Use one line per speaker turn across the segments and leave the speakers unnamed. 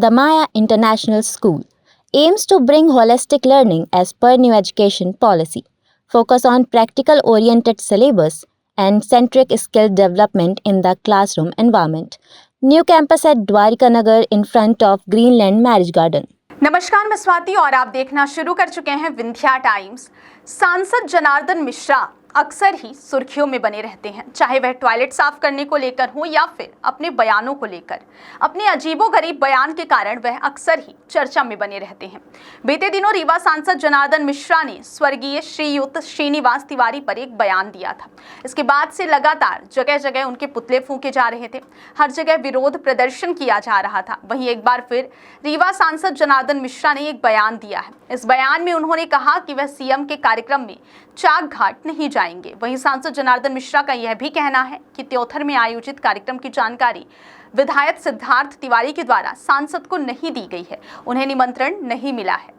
The Maya International School aims to bring holistic learning as per new education policy, focus on practical-oriented syllabus and centric skill development in the classroom environment. New campus at Dwarika Nagar in front of Greenland Marriage Garden.
नमस्कार, मैं स्वाति और आप देखना शुरू कर चुके हैं Vindhya times. सांसद जनार्दन मिश्रा अक्सर ही सुर्खियों में बने रहते हैं, चाहे वह टॉयलेट साफ करने को लेकर हो या फिर अपने बयानों को लेकर। अपने अजीबोगरीब बयान के कारण वह अक्सर ही चर्चा में बने रहते हैं। बीते दिनों रीवा सांसद जनार्दन मिश्रा ने स्वर्गीय श्रीयुत श्रीनिवास तिवारी पर एक बयान दिया था। इसके बाद से लगातार जगह जगह उनके पुतले फूंके जा रहे थे, हर जगह विरोध प्रदर्शन किया जा रहा था। वहीं एक बार फिर रीवा सांसद जनार्दन मिश्रा ने एक बयान दिया है। इस बयान में उन्होंने कहा कि वह सीएम के कार्यक्रम में चाक घाट नहीं जाएंगे। वहीं सांसद जनार्दन मिश्रा का यह भी कहना है कि त्योथर में आयोजित कार्यक्रम की जानकारी विधायक सिद्धार्थ तिवारी के द्वारा सांसद को नहीं दी गई है, उन्हें निमंत्रण नहीं मिला है।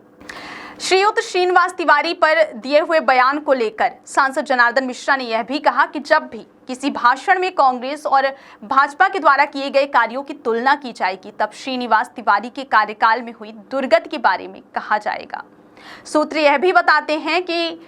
श्रीयुत श्रीनिवास तिवारी पर दिए हुए बयान को लेकर सांसद जनार्दन मिश्रा ने यह भी कहा कि जब भी किसी भाषण में कांग्रेस और भाजपा के द्वारा किए गए कार्यों की तुलना की जाएगी, तब श्रीनिवास तिवारी के कार्यकाल में हुई दुर्गति के बारे में कहा जाएगा। सूत्र यह भी बताते हैं कि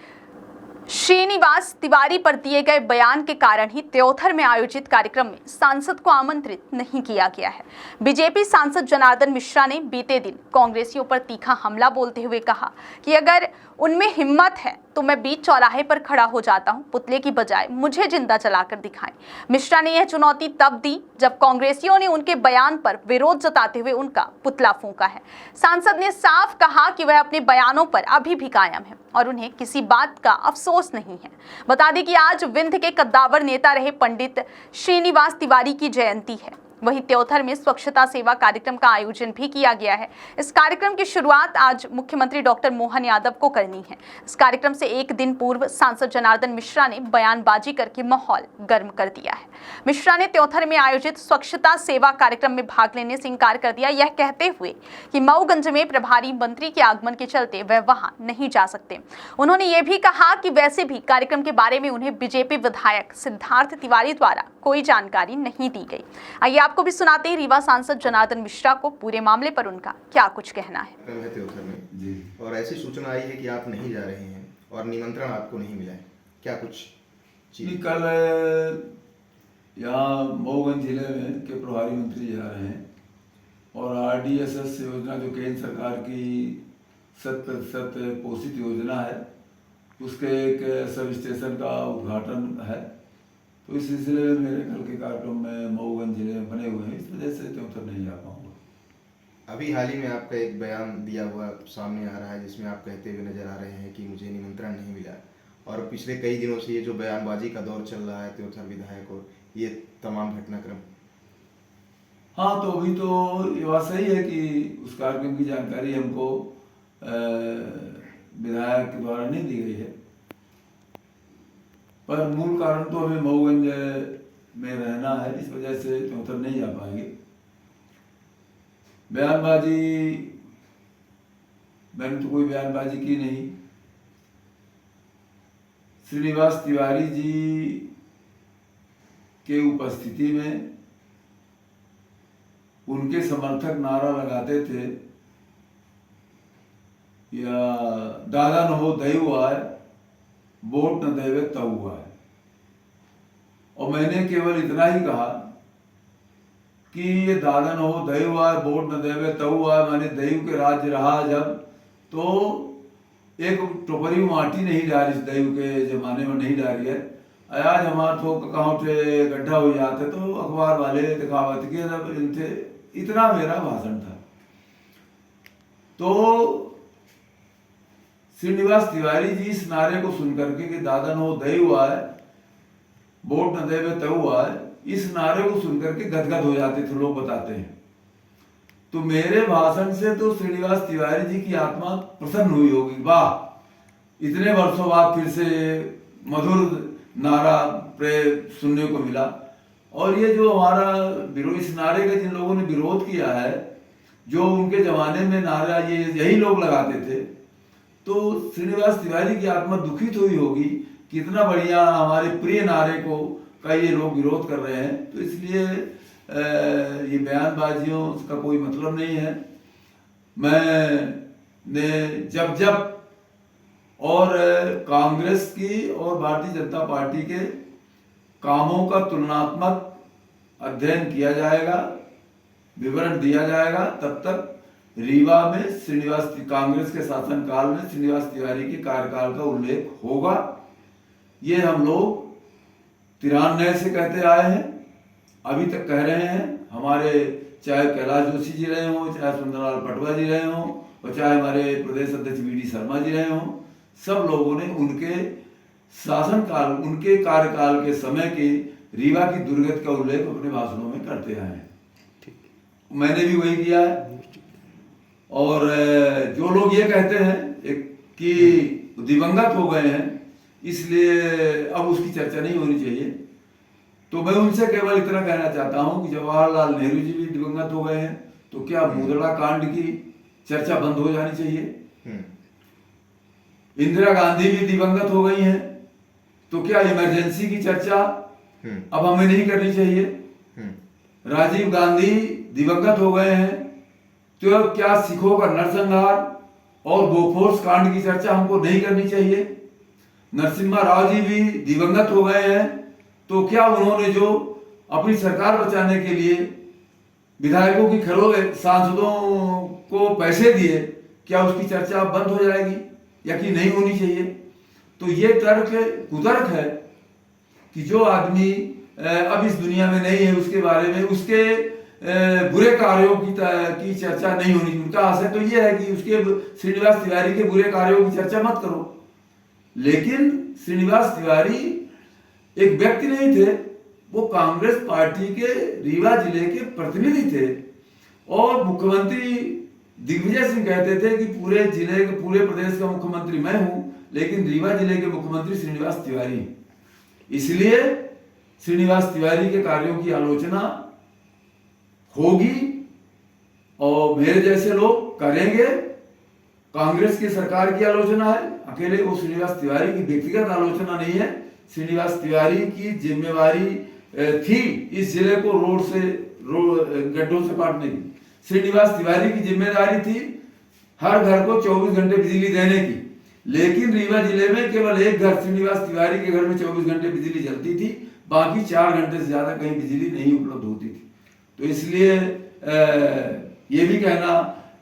श्रीनिवास तिवारी पर दिए गए बयान के कारण ही त्योथर में आयोजित कार्यक्रम में सांसद को आमंत्रित नहीं किया गया है। बीजेपी सांसद जनार्दन मिश्रा ने बीते दिन कांग्रेसियों पर तीखा हमला बोलते हुए कहा कि अगर उनमें हिम्मत है तो मैं बीच चौराहे पर खड़ा हो जाता हूं, पुतले की बजाय मुझे जिंदा जलाकर दिखाएं। मिश्रा ने यह चुनौती तब दी जब कांग्रेसियों ने उनके बयान पर विरोध जताते हुए उनका पुतला फूंका है। सांसद ने साफ कहा कि वह अपने बयानों पर अभी भी कायम है और उन्हें किसी बात का अफसोस नहीं है। बता दें कि आज विंध्य के कद्दावर नेता रहे पंडित श्रीनिवास तिवारी की जयंती है। वहीं त्योथर में स्वच्छता सेवा कार्यक्रम का आयोजन भी किया गया है। इस कार्यक्रम की शुरुआत आज मुख्यमंत्री डॉक्टर मोहन यादव को करनी है। इस कार्यक्रम से एक दिन पूर्व सांसद जनार्दन मिश्रा ने बयानबाजी करके माहौल गर्म कर दिया है। मिश्रा ने त्योथर में आयोजित स्वच्छता सेवा कार्यक्रम में भाग लेने से इंकार कर दिया, यह कहते हुए कि मऊगंज में प्रभारी मंत्री के आगमन के चलते वह वहां नहीं जा सकते। उन्होंने ये भी कहा कि वैसे भी कार्यक्रम के बारे में उन्हें बीजेपी विधायक सिद्धार्थ तिवारी द्वारा कोई जानकारी नहीं दी गई। आइए आपको भी सुनाते हैं रीवा सांसद जनार्दन मिश्रा को पूरे मामले पर उनका क्या कुछ कहना है।
जी, और ऐसी सूचना आई है कि आप नहीं जा रहे हैं और निमंत्रण आपको नहीं मिला है, क्या कुछ चीज?
कल यहाँ मऊगंज जिले में के प्रभारी मंत्री जा रहे हैं और RDSS योजना जो केंद्र सरकार की 100% पोषित योजना है, उसके एक सब स्टेशन का उद्घाटन है। तो इस सिलसिले में मेरे कल के कार्यक्रम में मऊगंज जिले में बने हुए हैं, इस वजह से त्योथर नहीं जा पाऊंगा।
अभी हाल ही में आपका एक बयान दिया हुआ सामने आ रहा है जिसमें आप कहते हुए नजर आ रहे हैं कि मुझे निमंत्रण नहीं मिला, और पिछले कई दिनों से ये जो बयानबाजी का दौर चल रहा है त्योथर विधायक और ये तमाम घटनाक्रम।
हाँ, तो अभी तो ये बात सही है कि उस कार्यक्रम की जानकारी हमको विधायक के द्वारा नहीं दी गई है, पर मूल कारण तो हमें मऊगंज में रहना है, इस वजह से त्योथर नहीं जा पाएंगे। बयानबाजी मैंने तो कोई बयानबाजी की नहीं। श्रीनिवास तिवारी जी के उपस्थिति में उनके समर्थक नारा लगाते थे, या दादा न हो दयु आए, वोट न देवे तब हुआ है। और मैंने केवल इतना ही कहा कि ये दादा न हो दयु आए, वोट न देवे तब हुआ है, माने दयु के राज्य रहा जब, तो एक टोकरी माटी नहीं डाली, दयु के जमाने में नहीं डाली है। आज हमारे थोक कहाँ उठे गड्ढा हो जाते तो अखबार वाले दिखावत के इनसे, इतना मेरा भाषण था। तो श्रीनिवास तिवारी जी इस नारे को सुनकर के कि दादा न हो दयु आए, वोट न देवे तब हुआ है, इस नारे को सुनकर के गदगद हो जाते थे, लोग बताते हैं। तो मेरे भाषण से तो श्रीनिवास तिवारी जी की आत्मा प्रसन्न हुई होगी, वाह, इतने वर्षों बाद फिर से मधुर नारा सुनने को मिला। और ये जो हमारा विरोध, इस नारे का जिन लोगों ने विरोध किया है, जो उनके जमाने में नारा ये यही लोग लगाते थे, तो श्रीनिवास तिवारी की आत्मा दुखित हुई होगी कि इतना बढ़िया हमारे प्रिय नारे को का ये लोग विरोध कर रहे हैं। तो इसलिए ये बयानबाजियों का कोई मतलब नहीं है। मैंने जब जब और कांग्रेस की और भारतीय जनता पार्टी के कामों का तुलनात्मक अध्ययन किया जाएगा, विवरण दिया जाएगा, तब तक रीवा में कांग्रेस के शासनकाल में श्रीनिवास तिवारी के कार्यकाल का उल्लेख होगा। ये हम लोग 93 से कहते आए हैं, अभी तक कह रहे हैं। हमारे चाहे कैलाश जोशी जी रहे हों, चाहे सुंदरलाल पटवा जी रहे हों, और चाहे हमारे प्रदेश अध्यक्ष वी.डी. शर्मा जी रहे हों, सब लोगों ने उनके शासनकाल, उनके कार्यकाल के समय के रीवा की दुर्गति का उल्लेख अपने भाषणों में करते आए हैं। मैंने भी वही किया है। और जो लोग ये कहते हैं कि दिवंगत हो गए हैं इसलिए अब उसकी चर्चा नहीं होनी चाहिए, तो मैं उनसे केवल इतना कहना चाहता हूं कि जवाहरलाल नेहरू जी भी दिवंगत हो गए हैं, तो क्या मुद्रा कांड की चर्चा बंद हो जानी चाहिए? इंदिरा गांधी भी दिवंगत हो गई हैं, तो क्या इमरजेंसी की चर्चा अब हमें नहीं करनी चाहिए? राजीव गांधी दिवंगत हो गए हैं, तो क्या सिखों का नरसंहार और बोफोर्स कांड की चर्चा हमको नहीं करनी चाहिए? नरसिम्हा राव जी भी दिवंगत हो गए हैं, तो क्या उन्होंने जो अपनी सरकार बचाने के लिए विधायकों की खरों सांसदों को पैसे दिए, क्या उसकी चर्चा बंद हो जाएगी या कि नहीं होनी चाहिए? तो ये कुतर्क है कि जो आदमी अब इस दुनिया में नहीं है, उसके बारे में, उसके बुरे कार्यों की चर्चा नहीं होनी। उनका आशय तो ये है कि उसके श्रीनिवास तिवारी के बुरे कार्यों की चर्चा मत करो। लेकिन श्रीनिवास तिवारी एक व्यक्ति नहीं थे, वो कांग्रेस पार्टी के रीवा जिले के प्रतिनिधि थे। और मुख्यमंत्री दिग्विजय सिंह कहते थे कि पूरे जिले के, पूरे प्रदेश का मुख्यमंत्री मैं हूं, लेकिन रीवा जिले के मुख्यमंत्री श्रीनिवास तिवारी। इसलिए श्रीनिवास तिवारी के कार्यों की आलोचना होगी और मेरे जैसे लोग करेंगे। कांग्रेस की सरकार की आलोचना है, अकेले वो श्रीनिवास तिवारी की व्यक्तिगत आलोचना नहीं है। श्रीनिवास तिवारी की जिम्मेवारी थी इस जिले को गड्ढों से पाटने की। श्रीनिवास तिवारी की जिम्मेदारी थी हर घर को 24 घंटे बिजली देने की, लेकिन रीवा जिले में केवल एक घर, श्रीनिवास तिवारी के घर में 24 घंटे बिजली जलती थी, बाकी 4 घंटे से ज्यादा कहीं बिजली नहीं उपलब्ध होती थी। तो इसलिए ये भी कहना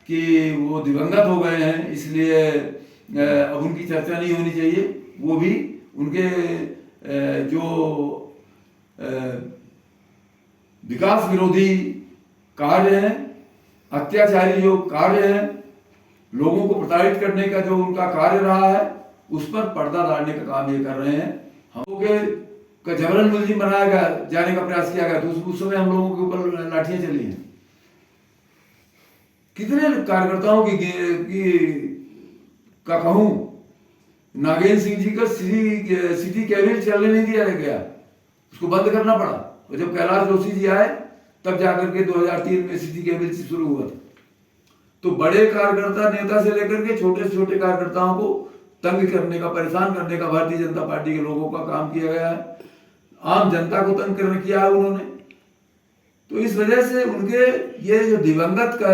कि वो दिवंगत हो गए हैं इसलिए अब उनकी चर्चा नहीं होनी चाहिए, वो भी उनके जो विकास विरोधी कार्य हैं, अत्याचारी जो कार्य है, लोगों को प्रताड़ित करने का जो उनका कार्य रहा है, उस पर पर्दा डालने का काम ये कर रहे हैं। हम लोग का जबरन मुलजिम बनाया गया, जाने का प्रयास किया गया, तो उस समय हम लोगों के ऊपर लाठियां चली हैं। कितने कार्यकर्ताओं का कहूं, नागेंद्र सिंह जी का सिटी कैबिनेट चलने नहीं दिया गया, उसको बंद करना पड़ा। और जब कैलाश जोशी जी आए तब जाकर के 2003 में सिटी कैबिनेट शुरू हुआ था। तो बड़े कार्यकर्ता नेता से लेकर के छोटे से छोटे कार्यकर्ताओं को तंग करने का, परेशान करने का भारतीय जनता पार्टी के लोगों का काम किया गया है। आम जनता को तंग करने किया है उन्होंने। तो इस वजह से उनके ये जो दिवंगत का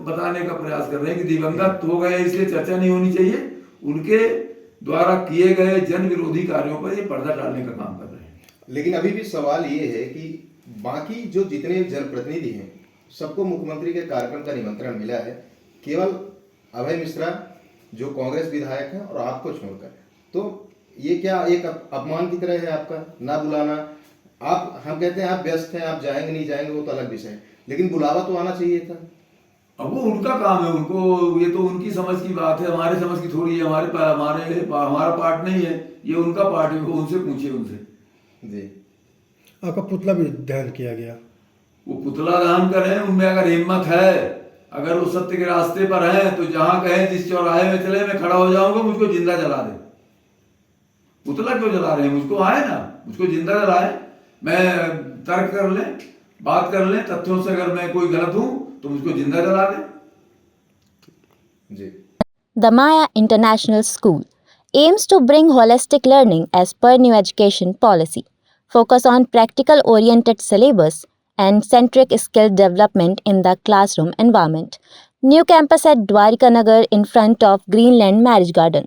बताने का प्रयास कर रहे हैं कि दिवंगत हो गए इसलिए चर्चा नहीं होनी चाहिए, उनके द्वारा किए गए जन विरोधी कार्यों पर ये पर्दा डालने का काम कर रहे हैं।
लेकिन अभी भी सवाल ये है कि बाकी जो जितने जनप्रतिनिधि हैं सबको मुख्यमंत्री के कार्यक्रम का निमंत्रण मिला है, केवल अभय मिश्रा जो कांग्रेस विधायक हैं और आपको छोड़कर। तो ये क्या एक अपमान की तरह है आपका ना बुलाना? आप, हम कहते हैं आप व्यस्त हैं, आप जाएंगे नहीं जाएंगे वो तो अलग विषय है, लेकिन बुलावा तो आना चाहिए था।
अब वो उनका काम है, उनको, ये तो उनकी समझ की बात है, हमारे समझ की थोड़ी है। हमारा पार्ट नहीं है, ये उनका पार्ट है, वो उनसे पूछिए उनसे।
जी,
आपका पुतला भी दहन किया गया,
वो पुतला दहन करें, उनमें अगर हिम्मत है, अगर वो सत्य के रास्ते पर है, तो जहां कहें जिस चौराहे में चले मैं खड़ा हो जाऊंगा, मुझको जिंदा जला दे। पुतला क्यों जला रहे हैं? मुझको आए ना, मुझको जिंदा जलाए, मैं तर्क कर ले, बात कर ले, तथ्यों से अगर मैं कोई गलत हूं तो मुझको जिंदा जला दे।
जी।
The Maya International School aims to bring holistic learning as per new education policy, focus on practical-oriented syllabus and centric skill development in the classroom environment. New campus at Dwarika Nagar in front of Greenland Marriage Garden.